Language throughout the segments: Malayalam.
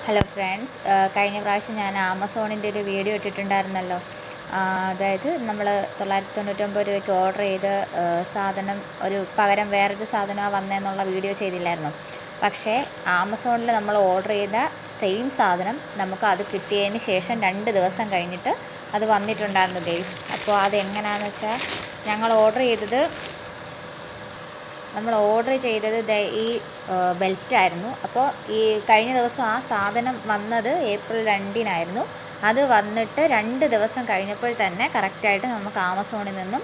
ഹലോ ഫ്രണ്ട്സ്, കഴിഞ്ഞ പ്രാവശ്യം ഞാൻ ആമസോണിൻ്റെ ഒരു വീഡിയോ ഇട്ടിട്ടുണ്ടായിരുന്നല്ലോ. അതായത് നമ്മൾ 999 രൂപയ്ക്ക് ഓർഡർ ചെയ്ത് സാധനം ഒരു പകരം വേറൊരു സാധനമാണ് വന്നതെന്നുള്ള വീഡിയോ ചെയ്തില്ലായിരുന്നു. പക്ഷേ ആമസോണിൽ നമ്മൾ ഓർഡർ ചെയ്ത സെയിം സാധനം നമുക്ക് അത് കിട്ടിയതിന് ശേഷം 2 ദിവസം കഴിഞ്ഞിട്ട് അത് വന്നിട്ടുണ്ടായിരുന്നു ഗൈസ്. അപ്പോൾ അതെങ്ങനെയാണെന്ന് വെച്ചാൽ നമ്മൾ ഓർഡർ ചെയ്തത് ഈ ബെൽറ്റായിരുന്നു. അപ്പോൾ ഈ കഴിഞ്ഞ ദിവസം ആ സാധനം വന്നത് ഏപ്രിൽ 2-നായിരുന്നു. അത് വന്നിട്ട് 2 ദിവസം കഴിഞ്ഞപ്പോൾ തന്നെ കറക്റ്റായിട്ട് നമുക്ക് ആമസോണിൽ നിന്നും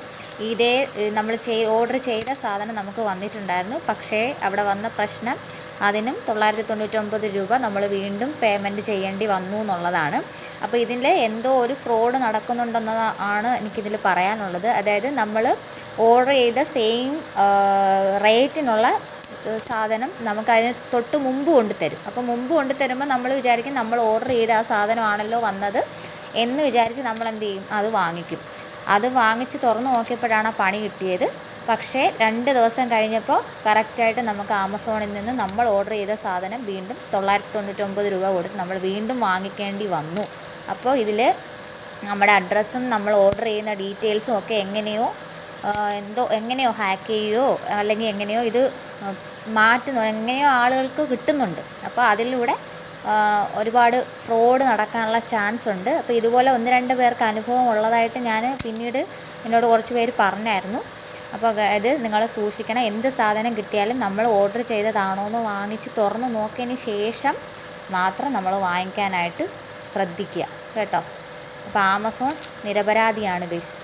ഇതേ നമ്മൾ ഓർഡർ ചെയ്ത സാധനം നമുക്ക് വന്നിട്ടുണ്ടായിരുന്നു. പക്ഷേ അവിടെ വന്ന പ്രശ്നം അതിനും 999 രൂപ നമ്മൾ വീണ്ടും പേയ്മെൻറ്റ് ചെയ്യേണ്ടി വന്നു എന്നുള്ളതാണ്. അപ്പോൾ ഇതിൽ എന്തോ ഒരു ഫ്രോഡ് നടക്കുന്നുണ്ടെന്നാണ് എനിക്കിതിൽ പറയാനുള്ളത്. അതായത് നമ്മൾ ഓർഡർ ചെയ്ത സെയിം റേറ്റിനുള്ള സാധനം നമുക്കതിന് തൊട്ട് മുമ്പ് കൊണ്ടുതരും. അപ്പോൾ മുമ്പ് കൊണ്ടുതരുമ്പോൾ നമ്മൾ വിചാരിക്കും നമ്മൾ ഓർഡർ ചെയ്ത ആ സാധനമാണല്ലോ വന്നത് എന്ന് വിചാരിച്ച് നമ്മൾ എന്ത് ചെയ്യും, അത് വാങ്ങിക്കും. അത് വാങ്ങിച്ച് തുറന്ന് നോക്കിയപ്പോഴാണ് ആ പണി കിട്ടിയത്. പക്ഷേ 2 ദിവസം കഴിഞ്ഞപ്പോൾ കറക്റ്റായിട്ട് നമുക്ക് ആമസോണിൽ നിന്ന് നമ്മൾ ഓർഡർ ചെയ്ത സാധനം വീണ്ടും 999 രൂപ കൊടുത്ത് നമ്മൾ വീണ്ടും വാങ്ങിക്കേണ്ടി വന്നു. അപ്പോൾ ഇതിൽ നമ്മുടെ അഡ്രസ്സും നമ്മൾ ഓർഡർ ചെയ്യുന്ന ഡീറ്റെയിൽസും ഒക്കെ എങ്ങനെയോ ഹാക്ക് ചെയ്യുകയോ അല്ലെങ്കിൽ എങ്ങനെയോ ഇത് മാറ്റുന്നു, എങ്ങനെയോ ആളുകൾക്ക് കിട്ടുന്നുണ്ട്. അപ്പോൾ അതിലൂടെ ഒരുപാട് ഫ്രോഡ് നടക്കാനുള്ള ചാൻസ് ഉണ്ട്. അപ്പോൾ ഇതുപോലെ 1-2 പേർക്ക് അനുഭവം ഉള്ളതായിട്ട് ഞാൻ പിന്നീട് എന്നോട് കുറച്ച് പേര് പറഞ്ഞായിരുന്നു. അപ്പോൾ അത് നിങ്ങൾ സൂക്ഷിക്കണം. എന്ത് സാധനം കിട്ടിയാലും നമ്മൾ ഓർഡർ ചെയ്തതാണോ എന്ന് വാങ്ങിച്ച് തുറന്ന് നോക്കിയതിന് ശേഷം മാത്രം നമ്മൾ വാങ്ങിക്കാനായിട്ട് ശ്രദ്ധിക്കുക കേട്ടോ. അപ്പോൾ ആമസോൺ നിരപരാധിയാണ് ഗൈസ്.